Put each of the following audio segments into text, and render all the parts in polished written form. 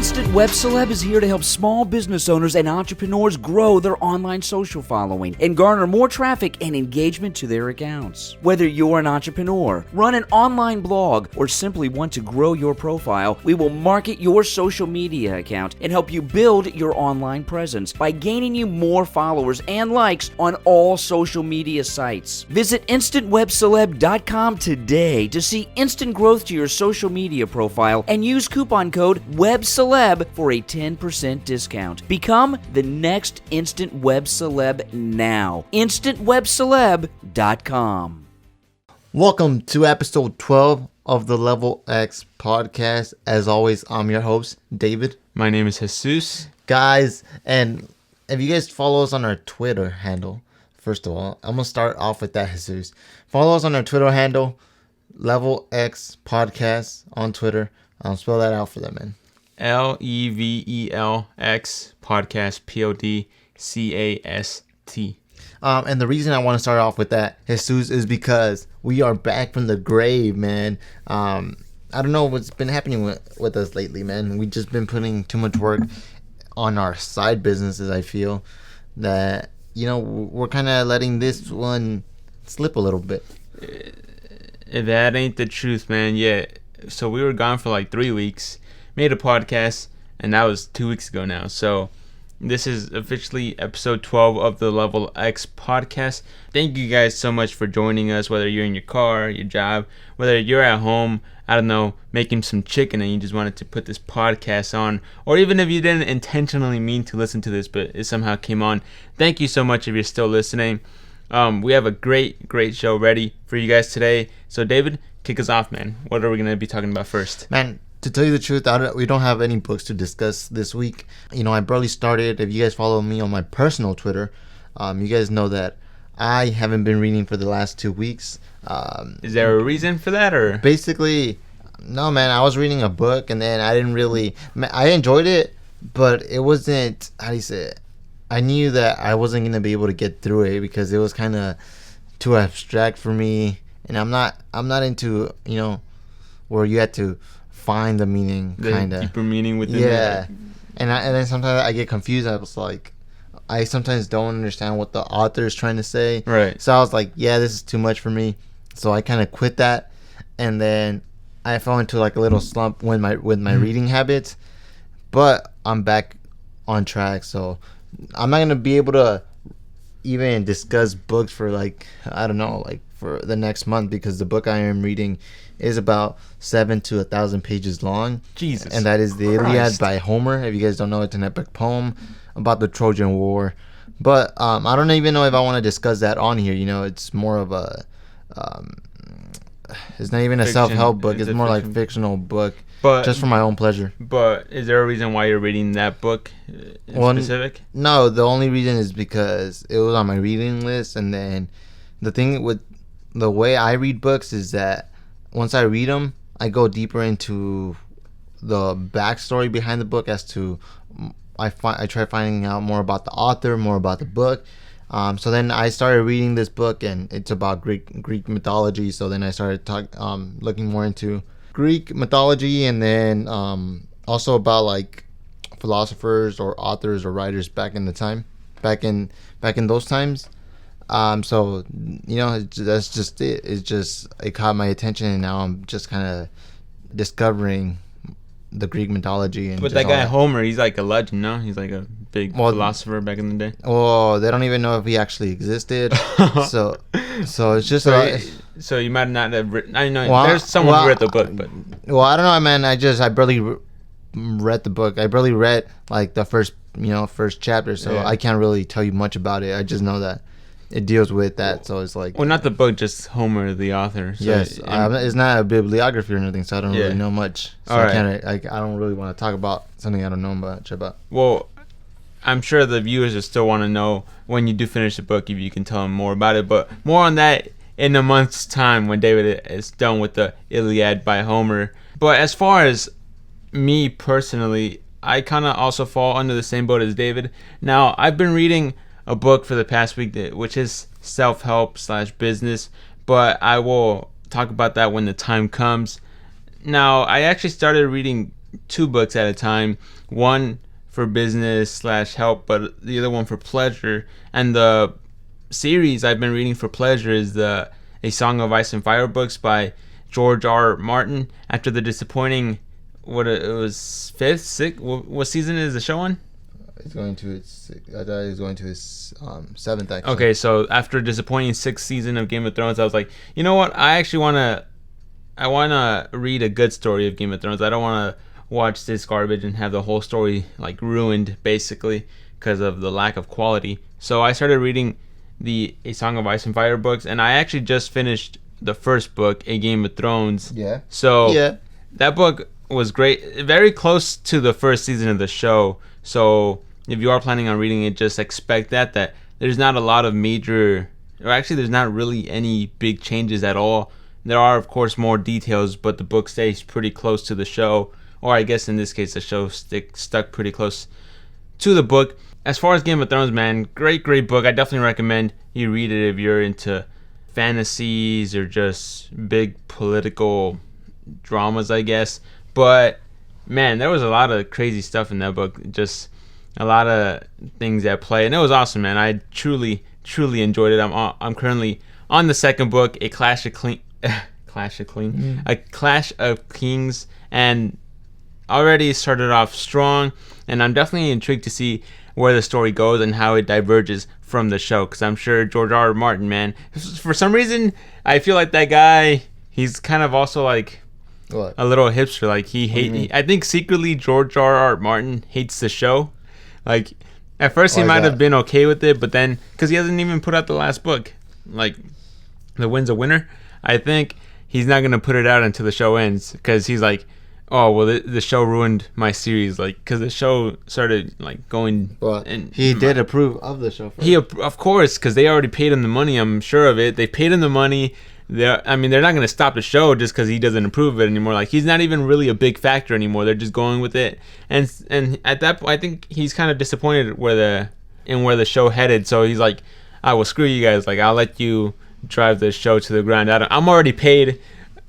Instant Web Celeb is here to help small business owners and entrepreneurs grow their online social following and garner more traffic and engagement to their accounts. Whether you're an entrepreneur, run an online blog, or simply want to grow your profile, we will market your social media account and help you build your online presence by gaining you more followers and likes on all social media sites. Visit instantwebceleb.com today to see instant growth to your social media profile and use coupon code WEBCELEB for a 10% discount. Become the next instant web celeb now. instantwebceleb.com. Welcome to episode 12 of the Level X podcast. As always, I'm your host, David. My name is Jesus. Guys, and if you guys follow us on our Twitter handle, first of all, I'm going to start off with that, Jesus. Follow us on our Twitter handle, Level X Podcast on Twitter. I'll spell that out for them, man. lvlx podcast, podcast. And the reason I want to start off with that, Jesus, is because we are back from the grave, man. I don't know what's been happening with us lately, man. We've just been putting too much work on our side businesses. I feel that, we're kind of letting this one slip a little bit. That ain't the truth, man. Yeah. So we were gone for like 3 weeks, made a podcast, and that was 2 weeks ago now. So this is officially episode 12 of the Level X podcast. Thank you guys so much for joining us, whether you're in your car, your job, whether you're at home, I don't know, making some chicken and you just wanted to put this podcast on, or even if you didn't intentionally mean to listen to this, but it somehow came on. Thank you so much if you're still listening. We have a great show ready for you guys today. So David, kick us off, man. What are we going to be talking about first? Man, to tell you the truth, we don't have any books to discuss this week. I barely started. If you guys follow me on my personal Twitter, you guys know that I haven't been reading for the last 2 weeks. Is there a reason for that, or? Basically, no, man. I was reading a book, and then I didn't really... I enjoyed it, but it wasn't... How do you say it? I knew that I wasn't going to be able to get through it because it was kind of too abstract for me. And I'm not into, where you have to find the meaning, kind of. Deeper meaning within it. And then sometimes I get confused. I was like, I sometimes don't understand what the author is trying to say. Right. So I was like, yeah, this is too much for me. So I kind of quit that. And then I fell into like a little slump with my reading habits. But I'm back on track. So I'm not going to be able to even discuss books for for the next month, because the book I am reading is about 7 to 1,000 pages long. Jesus. And that is the Iliad by Homer. If you guys don't know, it's an epic poem about the Trojan War. But I don't even know if I want to discuss that on here. It's more of a... it's not even a self-help book. It's more like a fictional book. But just for my own pleasure. But is there a reason why you're reading that book specific? No, the only reason is because it was on my reading list. And then the thing with the way I read books is that once I read them, I go deeper into the backstory behind the book as to I try finding out more about the author, more about the book. So then I started reading this book, and it's about Greek mythology. So then I started looking more into Greek mythology, and then also about like philosophers or authors or writers back in those times. So that's just it. It caught my attention, and now I'm just kind of discovering the Greek mythology. And but that guy Homer, he's like a legend, no? He's like a big philosopher back in the day. Well, they don't even know if he actually existed. so it's just so you might not have written. I know there's someone who read the book, but I don't know, man. I barely read the book. I barely read like the first chapter, so I can't really tell you much about it. I just know that it deals with that, so it's like... Well, not the book, just Homer, the author. So yes, it's not a bibliography or anything, so I don't really know much. So I don't really want to talk about something I don't know much about. Well, I'm sure the viewers will still want to know when you do finish the book, if you can tell them more about it, but more on that in a month's time when David is done with the Iliad by Homer. But as far as me personally, I kind of also fall under the same boat as David. Now, I've been reading a book for the past week which is self-help / business, but I will talk about that when the time comes. Now, I actually started reading 2 books at a time. One for business / help, but the other one for pleasure. And the series I've been reading for pleasure is the A Song of Ice and Fire books by George R.R. Martin. After the disappointing, what it was, 5th, 6th, what season is the show on? It's going to its. I thought it was going to its 7th. Actually. Okay, so after a disappointing 6th season of Game of Thrones, I was like, you know what? I actually wanna read a good story of Game of Thrones. I don't wanna watch this garbage and have the whole story like ruined basically because of the lack of quality. So I started reading the A Song of Ice and Fire books, and I actually just finished the first book, A Game of Thrones. Yeah. So yeah, that book was great, very close to the first season of the show. So if you are planning on reading it, just expect that there's not a lot of major, or actually there's not really any big changes at all. There are of course more details, but the book stays pretty close to the show, or I guess in this case the show stuck pretty close to the book. As far as Game of Thrones, man, great book. I definitely recommend you read it if you're into fantasies or just big political dramas, I guess. But man, there was a lot of crazy stuff in that book, just a lot of things at play, and it was awesome, man. I truly enjoyed it. I'm currently on the second book, A Clash of Kings, and already started off strong, and I'm definitely intrigued to see where the story goes and how it diverges from the show, because I'm sure George R.R. Martin, man, for some reason I feel like that guy, he's kind of also like what? A little hipster. Like I think secretly George R.R. Martin hates the show. Like at first he might have been okay with it, but then because he hasn't even put out the last book, like The Wind's a Winner, I think he's not gonna put it out until the show ends, because he's like, oh well, the show ruined my series, like because the show started like going. Well, and he did approve of the show first. Of course, because they already paid him the money. I'm sure of it. They paid him the money. They're not going to stop the show just because he doesn't approve of it anymore. Like he's not even really a big factor anymore. They're just going with it. And at that point, I think he's kind of disappointed where the show headed. So he's like, "I will screw you guys. Like I'll let you drive the show to the ground. I'm already paid.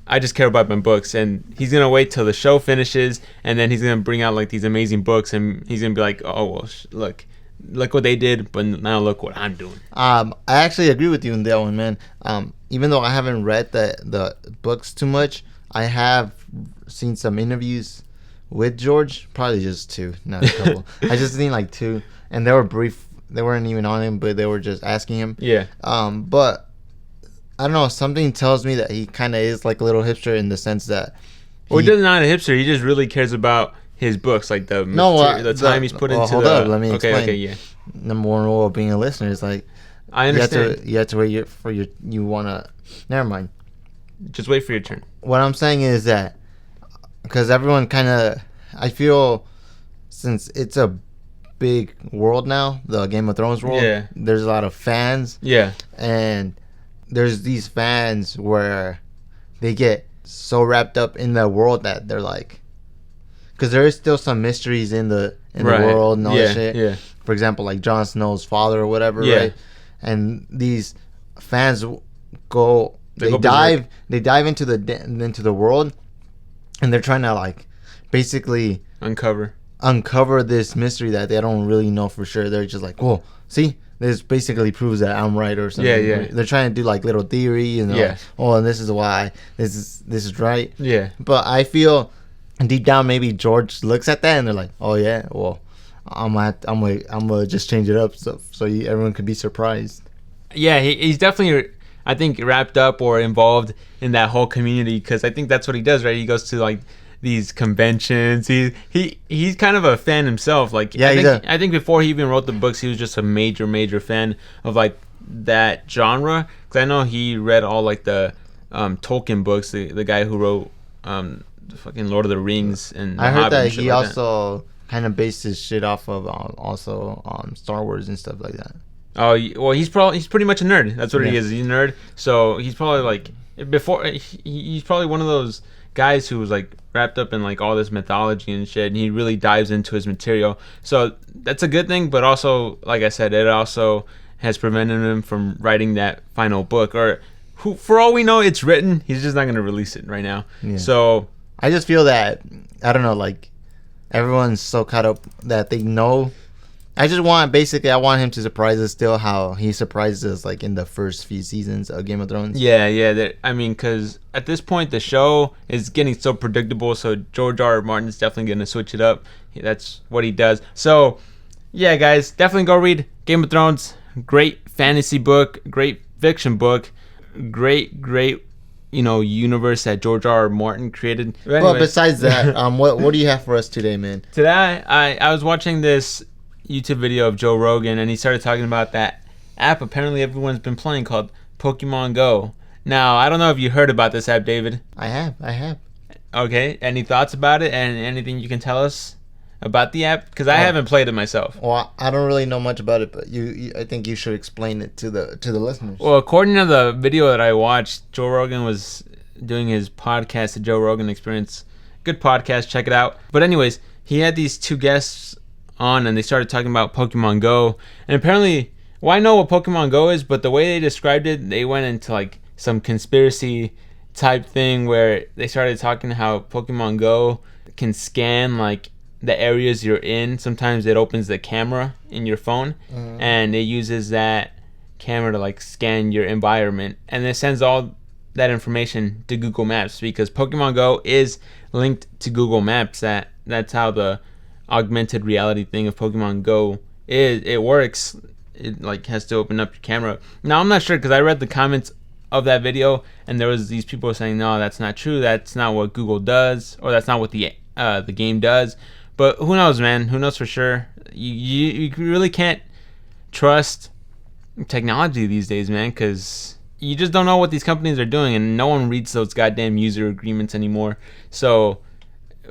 I just care about my books." And he's gonna wait till the show finishes, and then he's gonna bring out like these amazing books, and he's gonna be like, "Oh well, look what they did, but now look what I'm doing." I actually agree with you in that one, man. Even though I haven't read the books too much, I have seen some interviews with George. Probably just 2, not a couple. I just seen like 2, and they were brief. They weren't even on him, but they were just asking him. Yeah. But I don't know. Something tells me that he kind of is like a little hipster in the sense that. Well, he doesn't not a hipster. He just really cares about his books, like the time he's put into hold the. Up, let me explain. Okay, yeah. Number one rule of being a listener is like. I understand. You have to wait for your. You wanna. Never mind. Just wait for your turn. What I'm saying is that because everyone kind of, I feel, since it's a big world now, the Game of Thrones world. Yeah. There's a lot of fans. Yeah. And there's these fans where they get so wrapped up in the world that they're like, because there is still some mysteries in the world and all that shit. Yeah. For example, like Jon Snow's father or whatever, right? And these fans dive into the world, and they're trying to like basically uncover this mystery that they don't really know for sure. They're just like, whoa, see, this basically proves that I'm right or something. Yeah. They're trying to do like little theory and like, oh, and this is why this is right. Yeah. But I feel deep down maybe George looks at that and they're like, oh yeah, well, I'm gonna just change it up so everyone could be surprised. Yeah, he's definitely, I think, wrapped up or involved in that whole community, because I think that's what he does, right? He goes to like these conventions. He's kind of a fan himself. Like, yeah, I think before he even wrote the books, he was just a major fan of like that genre. Because I know he read all like the Tolkien books, the guy who wrote the fucking Lord of the Rings and I heard that he like also kind of based his shit off of Star Wars and stuff like that. Oh well, he's pretty much a nerd. That's what he is. He's a nerd. So he's probably like he's probably one of those guys who was like wrapped up in like all this mythology and shit, and he really dives into his material. So that's a good thing, but also, like I said, it also has prevented him from writing that final book. Or for all we know, it's written. He's just not going to release it right now. Yeah. So I just feel that, I don't know, like everyone's so caught up that they know. I want him to surprise us still how he surprised us like in the first few seasons of Game of Thrones. Yeah. I mean, because at this point the show is getting so predictable. So George R.R. Martin is definitely going to switch it up. That's what he does. So yeah, guys, definitely go read Game of Thrones. Great fantasy book, great fiction book, great universe that George R.R. Martin created. But well, besides that, what do you have for us today, man? Today I was watching this YouTube video of Joe Rogan, and he started talking about that app apparently everyone's been playing called Pokemon Go. Now, I don't know if you heard about this app, David. I have. Okay, any thoughts about it and anything you can tell us about the app? Because I haven't played it myself. Well, I don't really know much about it, but I think you should explain it to the listeners. Well, according to the video that I watched, Joe Rogan was doing his podcast, The Joe Rogan Experience. Good podcast, check it out. But anyways, he had these two guests on, and they started talking about Pokemon Go. And apparently, well, I know what Pokemon Go is, but the way they described it, they went into like some conspiracy type thing where they started talking how Pokemon Go can scan like the areas you're in. Sometimes it opens the camera in your phone, and it uses that camera to like scan your environment, and it sends all that information to Google Maps, because Pokemon Go is linked to Google Maps. That's how the augmented reality thing of Pokemon Go it works. It like has to open up your camera. Now I'm not sure, because I read the comments of that video, and there was these people saying, no, that's not true, that's not what Google does, or that's not what the game does. But who knows, man? Who knows for sure? You really can't trust technology these days, man, because you just don't know what these companies are doing, and no one reads those goddamn user agreements anymore. So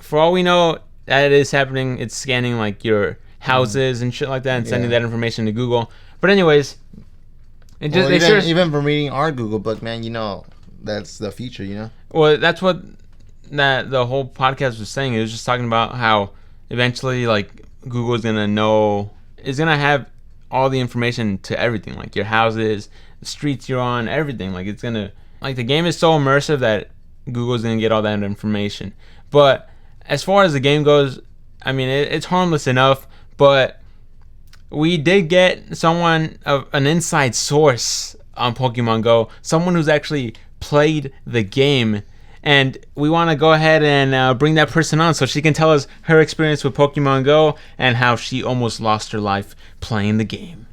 for all we know, that is happening. It's scanning like your houses and shit like that, and sending that information to Google. But anyways, even from reading our Google book, man, that's the future, Well, that's what the whole podcast was saying. It was just talking about how eventually, like, Google is gonna have all the information to everything, like your houses, the streets you're on, everything. Like, the game is so immersive that Google's gonna get all that information. But as far as the game goes, I mean, it's harmless enough, but we did get an inside source on Pokemon Go, someone who's actually played the game, and we want to go ahead and bring that person on so she can tell us her experience with Pokemon Go and how she almost lost her life playing the game.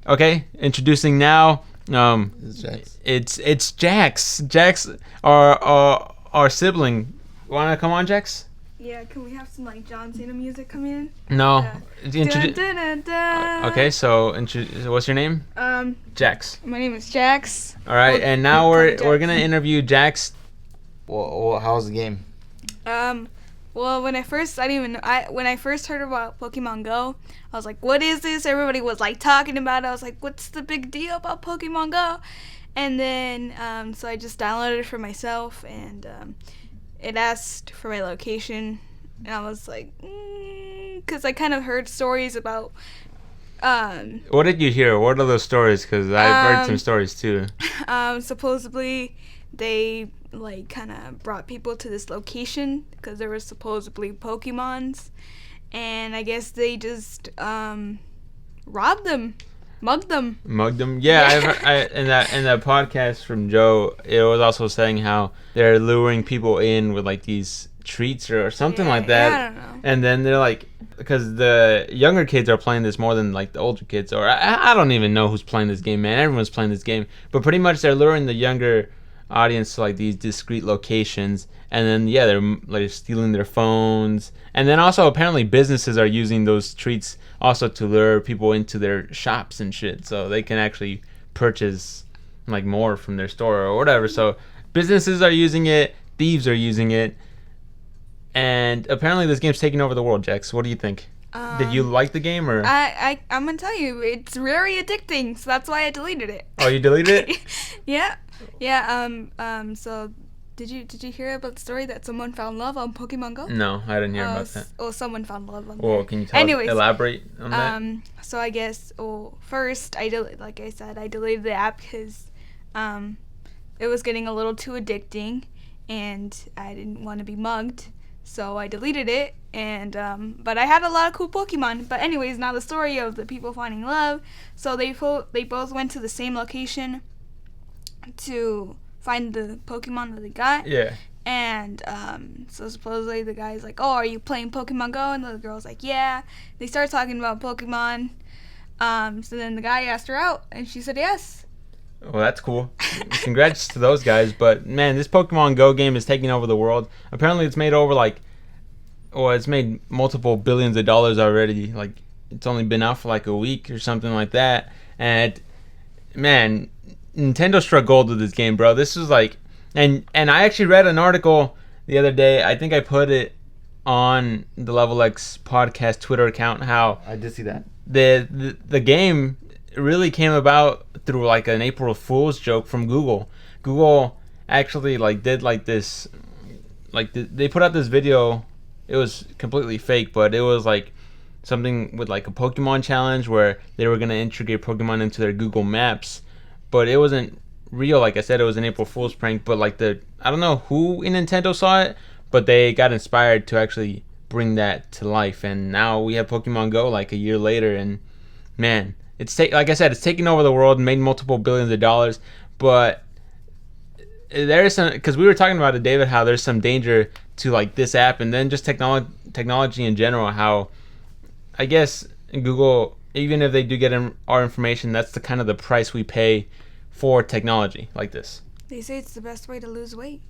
Okay, introducing now. It's Jax. Jax, our sibling. Want to come on, Jax? Yeah, can we have some like John Cena music come in? No. Dun, dun, dun, dun. Okay, so what's your name? Jax. My name is Jax. All right, and now we're gonna interview Jax. Well, how's the game? Well, when I first heard about Pokemon Go, I was like, what is this? Everybody was like talking about it. I was like, what's the big deal about Pokemon Go? And then so I just downloaded it for myself, and it asked for my location, and I was like, because I kind of heard stories about. What did you hear? What are those stories? Because I've heard some stories too. Supposedly, they like kind of brought people to this location because there were supposedly Pokemons, and I guess they just robbed them. Mugged them. Yeah, in that podcast from Joe, it was also saying how they're luring people in with like these treats or something like that. Yeah, I don't know. And then they're like, because the younger kids are playing this more than like the older kids, or I don't even know who's playing this game, man. Everyone's playing this game, but pretty much they're luring the younger audience to like these discrete locations, and then they're like stealing their phones, and then also apparently businesses are using those treats also to lure people into their shops and shit, so they can actually purchase like more from their store or whatever. So businesses are using it, thieves are using it, and apparently this game's taking over the world. Jax, what do you think? Did you like the game, or? I'm gonna tell you, it's very addicting, so that's why I deleted it. Oh, you deleted it? Yeah. So did you hear about the story that someone found love on Pokemon Go? No, I didn't hear about that. Oh, someone found love on. Well, can you elaborate on that? So I guess, first I deleted the app because it was getting a little too addicting, and I didn't want to be mugged. So I deleted it, and but I had a lot of cool Pokemon. But anyways, now the story of the people finding love. So they both went to the same location to find the Pokemon that they got. Yeah. And so supposedly the guy's like, "Oh, are you playing Pokemon Go?" And the girl's like, "Yeah." They start talking about Pokemon. So then the guy asked her out, and she said yes. Well, that's cool. Congrats to those guys. But man, this Pokemon Go game is taking over the world. Apparently, it's made it's made multiple billions of dollars already. Like, it's only been out for like a week or something like that. And man, Nintendo struck gold with this game, bro. This was like, and I actually read an article the other day. I think I put it on the Level X podcast Twitter account. How I did see that. The game really came about through like an April Fool's joke from Google. Google actually like did like this, like they put out this video. It was completely fake, but it was like something with like a Pokemon challenge where they were gonna integrate Pokemon into their Google Maps, but it wasn't real. Like I said, it was an April Fool's prank. But like I don't know who in Nintendo saw it, but they got inspired to actually bring that to life, and now we have Pokemon Go like a year later, and man, like I said, it's taking over the world and made multiple billions of dollars. But there is some, because we were talking about it, David, how there's some danger to like this app, and then just technology in general. How I guess Google, even if they do get our information, that's the kind of the price we pay for technology like this. They say it's the best way to lose weight.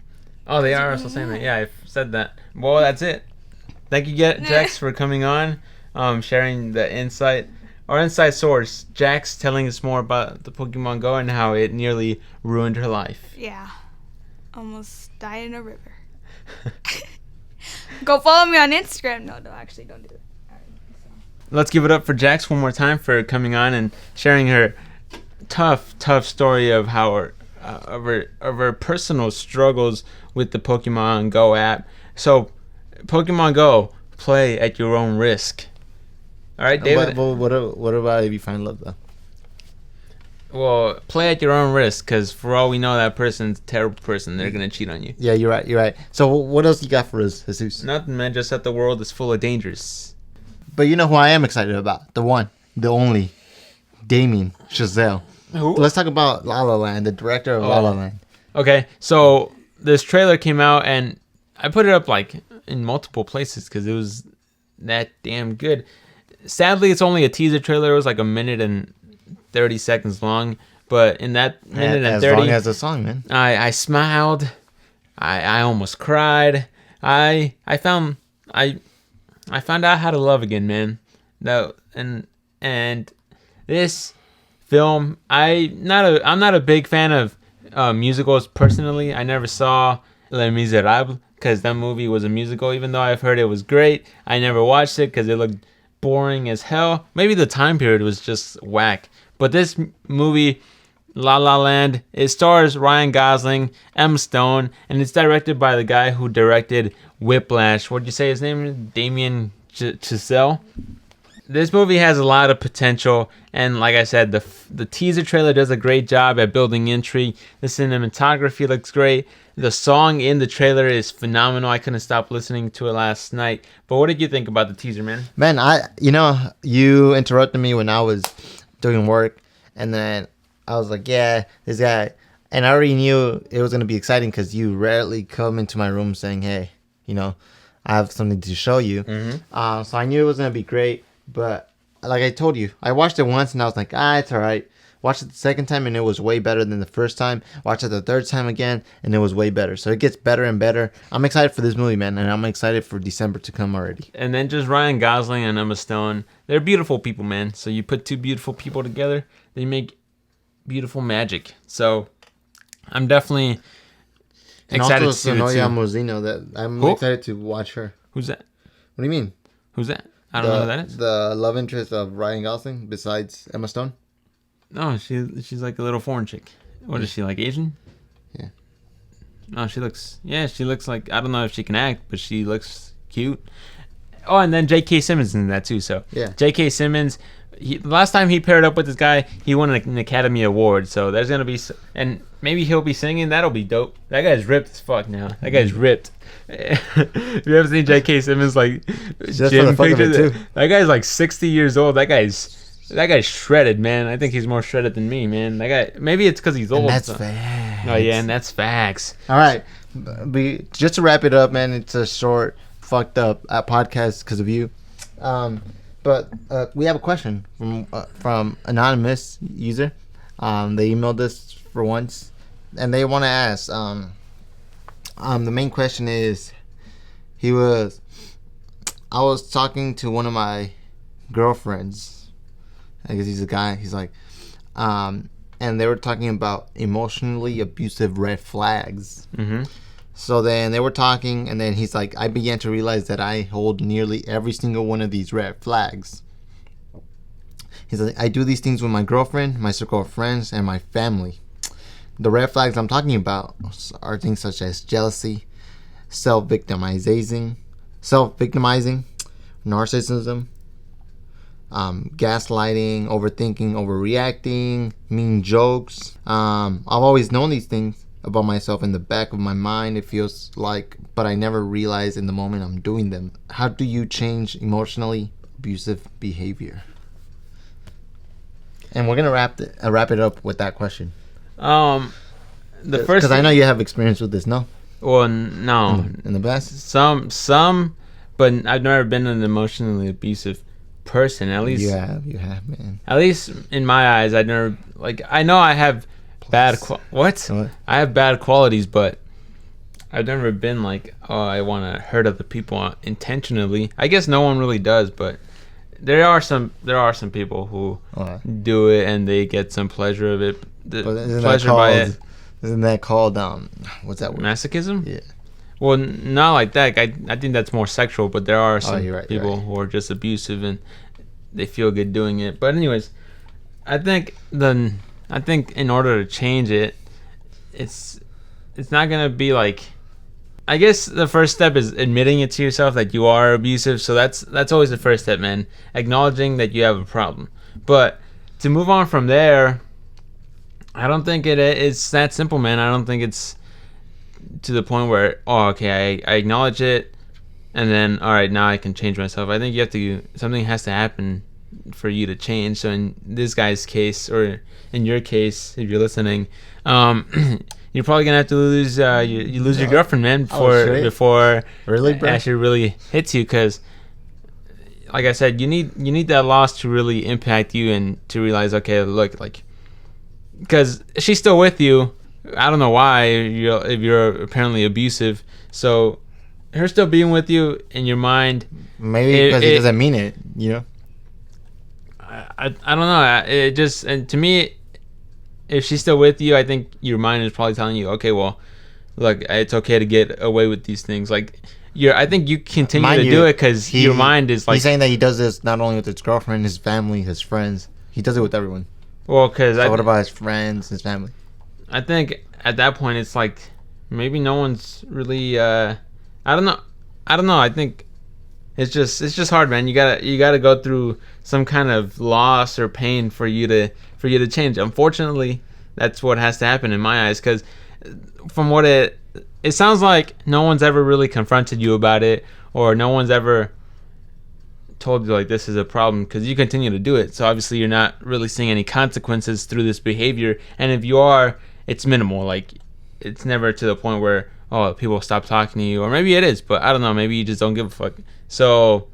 Oh, they are also saying that. Yeah, I've said that. Well, that's it. Thank you, Jax, for coming on, sharing the insight. Our inside source, Jax, telling us more about the Pokemon Go and how it nearly ruined her life. Yeah. Almost died in a river. Go follow me on Instagram. No, actually, don't do it. Let's give it up for Jax one more time for coming on and sharing her tough story of how her personal struggles with the Pokemon Go app. So, Pokemon Go, play at your own risk. All right, David. But what about if you find love, though? Well, play at your own risk, because for all we know, that person's a terrible person. They're going to cheat on you. Yeah, you're right. So what else you got for us, Jesus? Nothing, man. Just that the world is full of dangers. But you know who I am excited about? The one, the only, Damien Chazelle. Who? Let's talk about La La Land, the director of La La Land. Okay, so this trailer came out, and I put it up like in multiple places because it was that damn good. Sadly, it's only a teaser trailer. It was like a minute and 30 seconds long, but in that minute and 30, as long as the song, man. I smiled. I almost cried. I found out how to love again, man. And this film, I'm not a big fan of musicals personally. I never saw Les Miserables because that movie was a musical, even though I've heard it was great. I never watched it because it looked boring as hell. Maybe the time period was just whack. But this movie, La La Land, it stars Ryan Gosling, Emma Stone, and it's directed by the guy who directed Whiplash. What'd you say his name is? Damien Chazelle. This movie has a lot of potential, and like I said, the teaser trailer does a great job at building intrigue. The cinematography looks great. The song in the trailer is phenomenal. I couldn't stop listening to it last night. But what did you think about the teaser, man? Man, you interrupted me when I was doing work, and then I was like, yeah, this guy, and I already knew it was going to be exciting because you rarely come into my room saying, hey, I have something to show you. Mm-hmm. So I knew it was going to be great, but like I told you, I watched it once and I was like, it's all right. Watched it the second time and it was way better than the first time. Watched it the third time again and it was way better. So it gets better and better. I'm excited for this movie, man, and I'm excited for December to come already. And then just Ryan Gosling and Emma Stone. They're beautiful people, man. So you put two beautiful people together, they make beautiful magic. So I'm definitely excited to see it too. Sonoya Mozino, I'm excited to watch her. Who's that? What do you mean? Who's that? I don't know who that is. The love interest of Ryan Gosling besides Emma Stone? No, she's like a little foreign chick. What is she, like Asian? Yeah. No, she looks like, I don't know if she can act, but she looks cute. Oh, and then J.K. Simmons in that too. So yeah. J.K. Simmons, the last time he paired up with this guy, he won an Academy Award. So there's gonna be, and maybe he'll be singing. That'll be dope. That guy's ripped as fuck now. That guy's ripped. You ever seen J.K. Simmons like Just for the fuck of it, too. That guy's like 60 years old. That guy's shredded, man. I think he's more shredded than me, man. That guy. Maybe it's because he's old. And that's so. facts. Oh yeah, and that's facts. All right, just to wrap it up, man. It's a short, fucked up podcast because of you. But we have a question from anonymous user. They emailed us for once, and they want to ask. The main question is, I was talking to one of my girlfriends. I guess he's a guy. He's like, and they were talking about emotionally abusive red flags. Mm-hmm. So then they were talking, and then he's like, I began to realize that I hold nearly every single one of these red flags. He's like, I do these things with my girlfriend, my circle of friends, and my family. The red flags I'm talking about are things such as jealousy, self-victimizing, narcissism, gaslighting, overthinking, overreacting, mean jokes. I've always known these things about myself in the back of my mind, it feels like, but I never realize in the moment I'm doing them. How do you change emotionally abusive behavior? And we're gonna wrap it up with that question. The first, because I know you have experience with this. No. Well, no. In the past. Some, but I've never been an emotionally abusive person. At least you have, man. At least in my eyes, I never I know I have bad I have bad qualities, but I've never been like, oh, I want to hurt other people intentionally. I guess no one really does, but there are some people who do it and they get some pleasure of it. Isn't that called what's that word? Masochism? Yeah. Well, not like that. I think that's more sexual, but there are some people who are just abusive and they feel good doing it. But anyways, I think in order to change it, it's not gonna be like. I guess the first step is admitting it to yourself that you are abusive. So that's always the first step, man. Acknowledging that you have a problem. But to move on from there, I don't think it's that simple, man. I don't think it's to the point where, oh, okay, I acknowledge it, and then, all right, now I can change myself. I think something has to happen for you to change. So in this guy's case, or in your case, if you're listening, you're probably gonna have to lose your girlfriend, man, before really, bro? It actually really hits you. Because, like I said, you need that loss to really impact you and to realize, okay, look, like, because she's still with you. I don't know why if you're apparently abusive. So her still being with you in your mind, maybe because he doesn't mean it, you know. I don't know. It just, and to me, if she's still with you, I think your mind is probably telling you, okay, well, look, it's okay to get away with these things. Like, I think you continue to do it because your mind is like. He's saying that he does this not only with his girlfriend, his family, his friends. He does it with everyone. Well, because what about his friends, his family? I think at that point it's like maybe no one's really. I don't know. I think it's just hard, man. You gotta go through some kind of loss or pain for you to change. Unfortunately, that's what has to happen in my eyes. Because from what it sounds like, no one's ever really confronted you about it, or no one's ever told you like this is a problem, because you continue to do it. So obviously you're not really seeing any consequences through this behavior, and if you are, it's minimal. Like, it's never to the point where, oh, people stop talking to you, or maybe it is, but I don't know, maybe you just don't give a fuck. So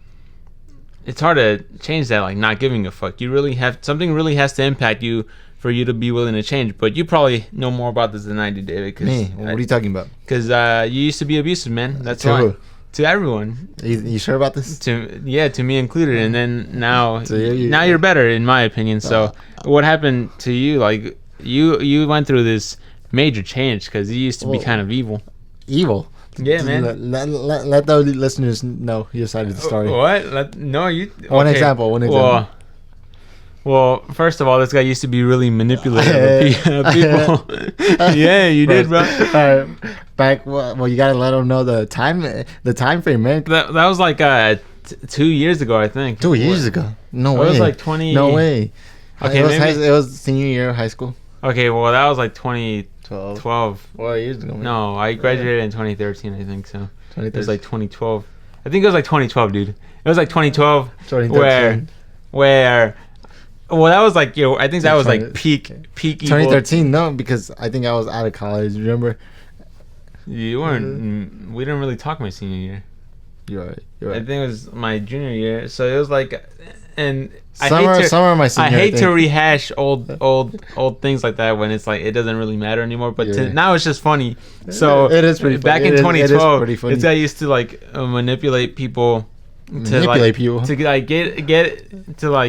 it's hard to change that, like not giving a fuck. You really have, something really has to impact you for you to be willing to change. But you probably know more about this than I do, David. Me? What are you talking about? Because you used to be abusive, man. That's why. Who? To everyone. You sure about this? To me included. And then now, you're better, in my opinion. So what happened to you? Like, you went through this major change because you used to be kind of evil. Evil? Yeah, man. Let the listeners know your side of the story. What? One example. Well, first of all, this guy used to be really manipulative of people. Yeah, you did, bro. Back, well, you gotta let them know the time frame, man. That was like 2 years ago, I think. 2 years ago. No It way. was like 20. No way. Okay, it was senior year of high school. Okay, well that was like 2012. 4 years ago. Man. No, I graduated in 2013. I think so. It was 2013. like 2012. I think it was like 2012, dude. It was like 2012 2013. where well that was like I think that was like peak evil. 2013. No, because I think I was out of college. Remember? You weren't. We didn't really talk my senior year. You're right. I think it was my junior year. So it was like, and summer of my senior. I hate to rehash old things like that when it's like it doesn't really matter anymore. But now it's just funny. So it is pretty back funny. in 2012, this guy used to like manipulate people. To like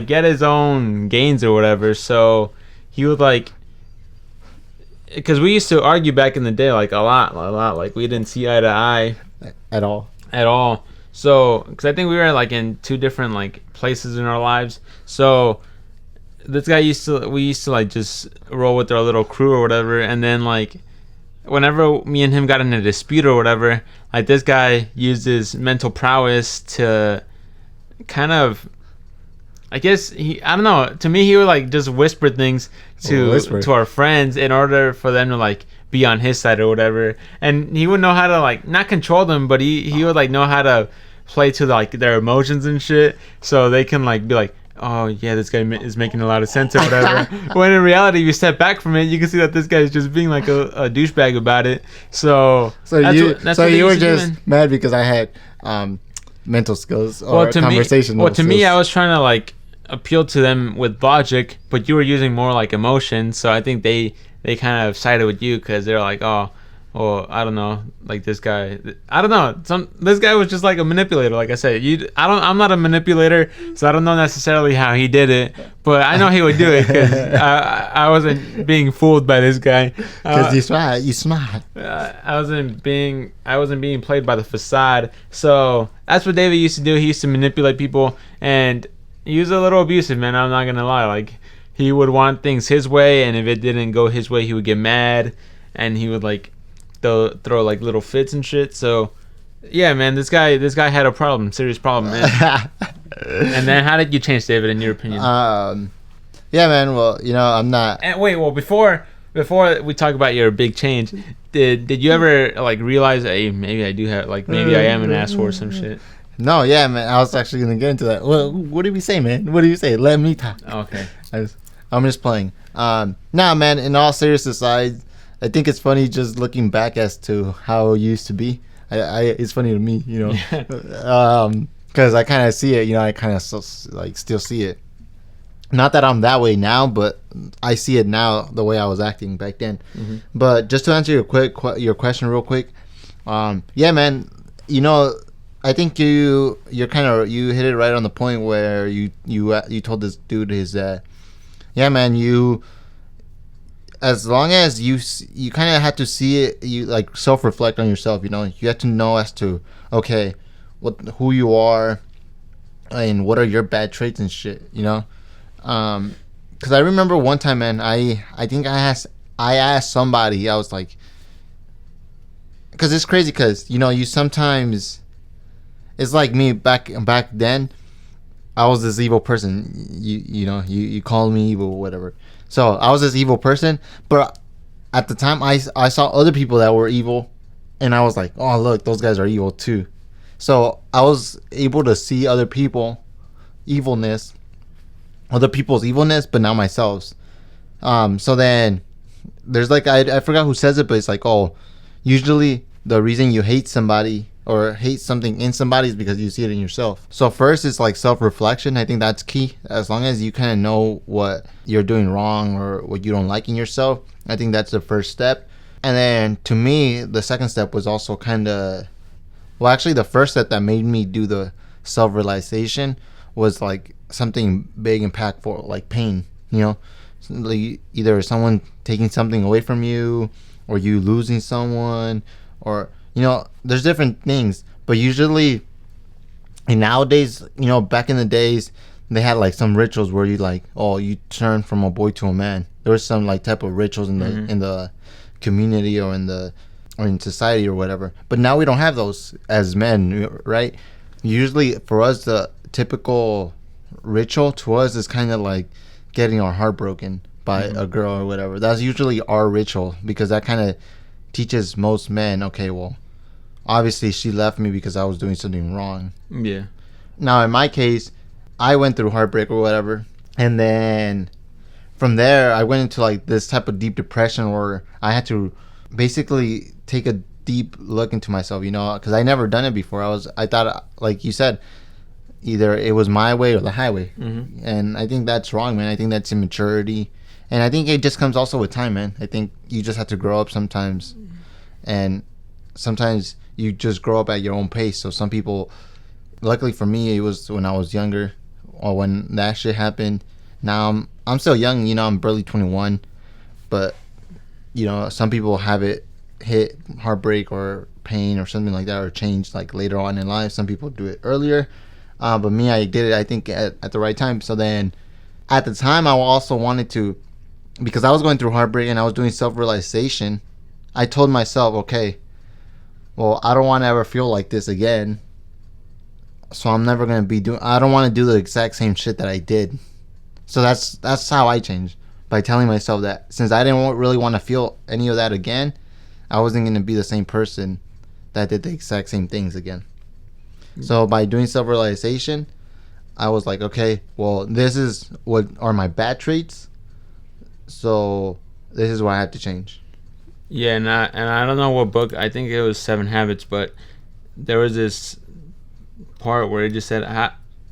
get his own gains or whatever. So he would like, because we used to argue back in the day like a lot. Like we didn't see eye to eye at all. So because I think we were like in two different like places in our lives. So this guy we used to like just roll with our little crew or whatever, and then like whenever me and him got in a dispute or whatever, like this guy used his mental prowess to kind of, I guess I don't know, to me he would like just whisper things to our friends in order for them to like be on his side or whatever, and he would know how to like not control them, but he would like know how to play to like their emotions and shit, so they can like be like, oh yeah, this guy is making a lot of sense or whatever. When in reality, if you step back from it, you can see that this guy is just being like a douchebag about it. So you were just mad because I had mental skills or conversation. To me, I was trying to like appeal to them with logic, but you were using more like emotion. So I think they kind of sided with you because they're like, oh, well, I don't know, like this guy, I don't know. This guy was just like a manipulator. Like I said, I'm not a manipulator, so I don't know necessarily how he did it, but I know he would do it because I wasn't being fooled by this guy. Because you smart. I wasn't being played by the facade. So that's what David used to do. He used to manipulate people, and he was a little abusive, man. I'm not gonna lie. Like he would want things his way, and if it didn't go his way, he would get mad, and he would like throw like little fits and shit. So yeah, man, this guy had a serious problem, man. And then how did you change, David, in your opinion? Yeah, man, well, I'm not. And wait, well, before we talk about your big change, did you ever like realize, hey, maybe I do have, like, maybe I am an asshole or some shit? No, yeah, man, I was actually gonna get into that. Well, what did we say, man? What did you say? Let me talk. Okay. I'm just playing. Nah, man, in all seriousness, I think it's funny just looking back as to how it used to be. It's funny to me, because I kind of see it. I kind of still see it. Not that I'm that way now, but I see it now the way I was acting back then. Mm-hmm. But just to answer your question real quick, yeah, man, I think you hit it right on the point where you told this dude yeah, man, as long as you kind of have to see it, you like self-reflect on yourself. You have to know as to, okay, who you are, and what are your bad traits and shit. Because I remember one time, man, I think I asked somebody. I was like, because it's crazy, because you sometimes, it's like me back then. I was this evil person. You called me evil or whatever. So I was this evil person, but at the time I saw other people that were evil, and I was like, oh, look, those guys are evil too. So I was able to see other people's evilness, but not myself. So then there's like, I forgot who says it, but it's like, oh, usually the reason you hate somebody or hate something in somebody is because you see it in yourself. So first, it's like self-reflection. I think that's key. As long as you kind of know what you're doing wrong or what you don't like in yourself, I think that's the first step. And then to me, the second step was also kind of, well, actually the first step that made me do the self-realization was like something big, impactful, like pain. Like either someone taking something away from you, or you losing someone, or there's different things, but usually, and nowadays, back in the days, they had like some rituals where you like, oh, you turn from a boy to a man. There was some like type of rituals in the community or in society or whatever. But now we don't have those as men, right? Usually, for us, the typical ritual to us is kind of like getting our heart broken by a girl or whatever. That's usually our ritual, because that kind of teaches most men, okay, well, obviously she left me because I was doing something wrong. Yeah. Now, in my case, I went through heartbreak or whatever, and then from there, I went into like this type of deep depression where I had to basically take a deep look into myself, because I never done it before. I thought, like you said, either it was my way or the highway, and I think that's wrong, man. I think that's immaturity, and I think it just comes also with time, man. I think you just have to grow up sometimes, and sometimes you just grow up at your own pace. So some people, luckily for me, it was when I was younger, or when that shit happened. Now I'm still young, I'm barely 21, but some people have it hit heartbreak or pain or something like that, or change like later on in life. Some people do it earlier, but me, I did it, I think, at the right time. So then at the time, I also wanted to, because I was going through heartbreak and I was doing self-realization, I told myself, okay, well, I don't want to ever feel like this again, so I'm never going to be doing, I don't want to do the exact same shit that I did. So that's how I changed, by telling myself that since I didn't really want to feel any of that again, I wasn't going to be the same person that did the exact same things again. So by doing self-realization, I was like, okay, well, this is what are my bad traits, so this is what I have to change. Yeah, and I don't know what book, I think it was 7 Habits, but there was this part where it just said,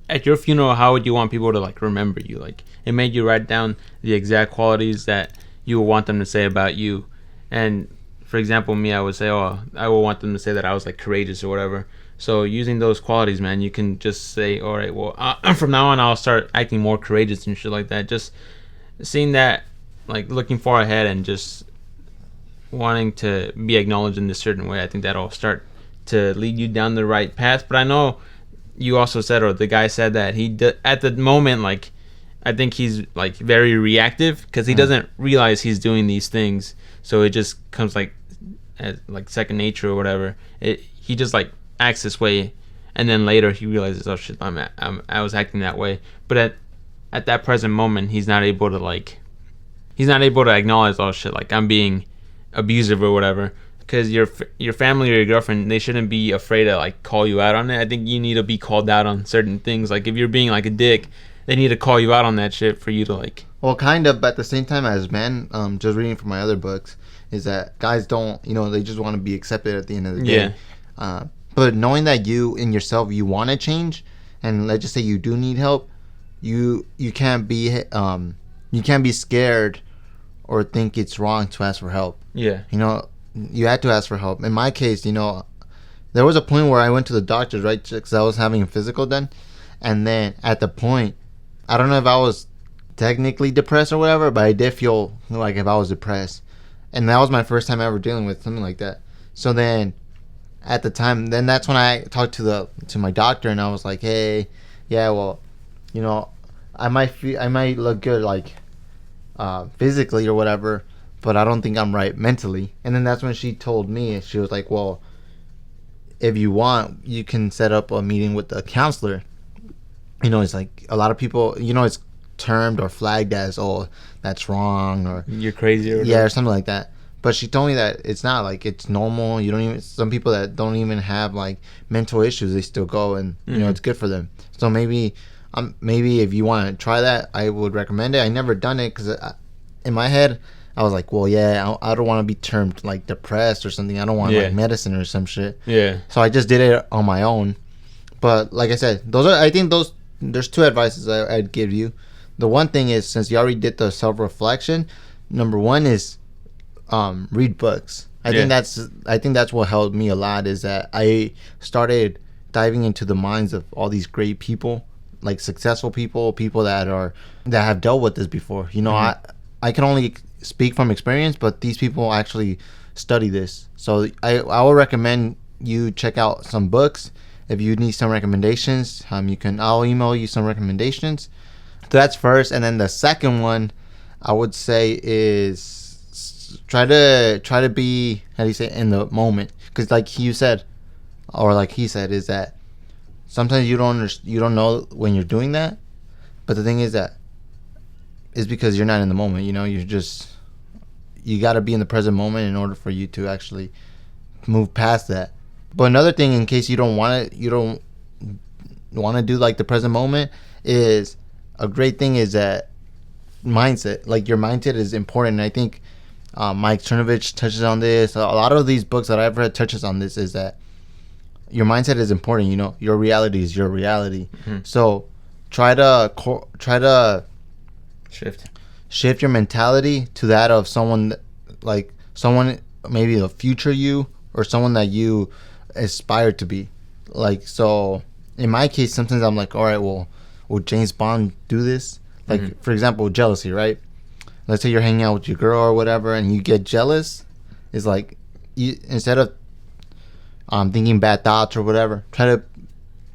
at your funeral, how would you want people to like remember you? Like, it made you write down the exact qualities that you would want them to say about you. And for example, me, I would say, I would want them to say that I was like courageous or whatever. So using those qualities, man, you can just say, all right, well, from now on, I'll start acting more courageous and shit like that. Just seeing that, like looking far ahead and just wanting to be acknowledged in this certain way, I think that'll start to lead you down the right path. But I know you also said, or the guy said, that at the moment, like, I think he's like very reactive because he doesn't realize he's doing these things, so it just comes like as like second nature or whatever. He just like acts this way, and then later he realizes, oh shit, I was acting that way. But at that present moment, he's not able to acknowledge, oh shit, like I'm being abusive or whatever. Because your family or your girlfriend, they shouldn't be afraid to like call you out on it. I think you need to be called out on certain things. Like if you're being like a dick, they need to call you out on that shit for you to like. Well, kind of, but at the same time as men, just reading from my other books, is that guys don't, they just want to be accepted at the end of the day. Yeah. But knowing that you in yourself, you want to change, and let's just say you do need help, you can't be scared or think it's wrong to ask for help. Yeah. You had to ask for help. In my case, there was a point where I went to the doctors, right, because I was having a physical done, and then at the point, I don't know if I was technically depressed or whatever, but I did feel like if I was depressed, and that was my first time ever dealing with something like that. So then, at the time, that's when I talked to my doctor, and I was like, hey, yeah, well, I might look good like physically or whatever, but I don't think I'm right mentally. And then that's when she told me, she was like, well, if you want, you can set up a meeting with a counselor. It's like a lot of people, it's termed or flagged as, oh, that's wrong, or you're crazy, or something like that. But she told me that it's not, like, it's normal. You don't even, some people that don't even have like mental issues, they still go, and it's good for them. So maybe if you want to try that, I would recommend it. I never done it because in my head I was like, well, yeah, I don't want to be termed like depressed or something. I don't want like medicine or some shit. Yeah. So I just did it on my own. But like I said, there's two advices I'd give you. The one thing is, since you already did the self-reflection, number one is read books. I think that's what helped me a lot, is that I started diving into the minds of all these great people, like successful people that have dealt with this before. I can only speak from experience, but these people actually study this. So I would recommend you check out some books. If you need some recommendations, I'll email you some recommendations. So that's first, and then the second one I would say is try to be, how do you say, in the moment, because like you said, or like he said, is that sometimes you don't know when you're doing that, But the thing is that it's because you're not in the moment. You got to be in the present moment in order for you to actually move past that. But another thing, in case you don't want to do like the present moment, is a great thing is that mindset. Like your mindset is important. And I think Mike Cernovich touches on this. A lot of these books that I've read touches on this, is that your mindset is important. Your reality is your reality. Mm-hmm. So try to shift your mentality to that of someone maybe a future you, or someone that you aspire to be. Like, so in my case, sometimes I'm like, all right, well, will James Bond do this? Like, for example, jealousy, right? Let's say you're hanging out with your girl or whatever, and you get jealous. It's like, instead of thinking bad thoughts or whatever, try to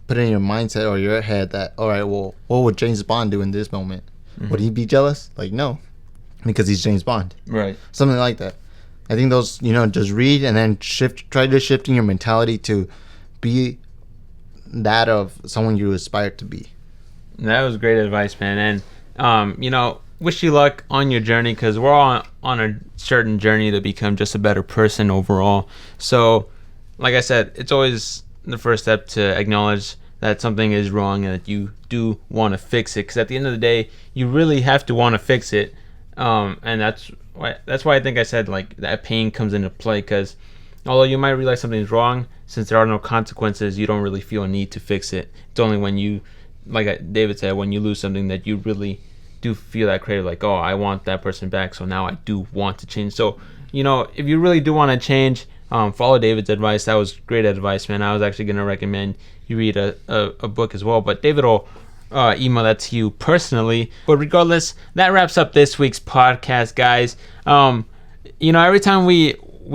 put it in your mindset or your head that, all right, well, what would James Bond do in this moment? Mm-hmm. Would he be jealous? Like, no, because he's James Bond. Right. Something like that. I think those, just read and then try to shift in your mentality to be that of someone you aspire to be. That was great advice, man. And, wish you luck on your journey, because we're all on a certain journey to become just a better person overall. So, like I said, it's always the first step to acknowledge that something is wrong and that you do want to fix it. Because at the end of the day, you really have to want to fix it. And that's why I think I said, like, that pain comes into play. Because although you might realize something's wrong, since there are no consequences, you don't really feel a need to fix it. It's only when you, like David said, when you lose something that you really do feel that creative, like, oh, I want that person back, so now I do want to change. So, if you really do want to change, follow David's advice. That was great advice, man. I was actually going to recommend you read a book as well, but David will email that to you personally. But regardless, that wraps up this week's podcast, guys. Every time we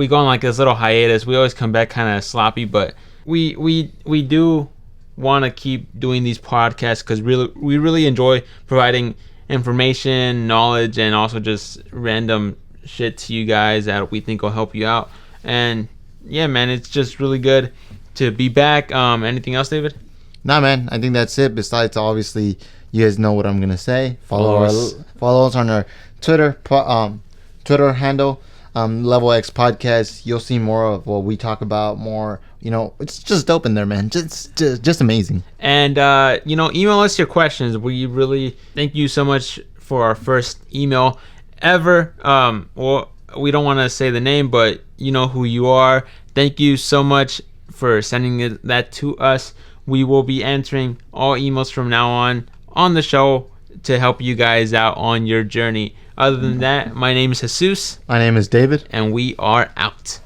go on like this little hiatus, we always come back kind of sloppy, but we do want to keep doing these podcasts because we really enjoy providing information, knowledge, and also just random shit to you guys that we think will help you out. And yeah, man, it's just really good to be back. Anything else, David? Nah, man, I think that's it. Besides, obviously, you guys know what I'm gonna say. Follow us on our Twitter handle, Level X Podcast. You'll see more of what we talk about. More, it's just dope in there, man. Just amazing. And email us your questions. We really thank you so much for our first email ever. Well, we don't want to say the name, but you know who you are. Thank you so much for sending that to us. We will be answering all emails from now on the show to help you guys out on your journey. Other than that, my name is Jesus. My name is David. And we are out.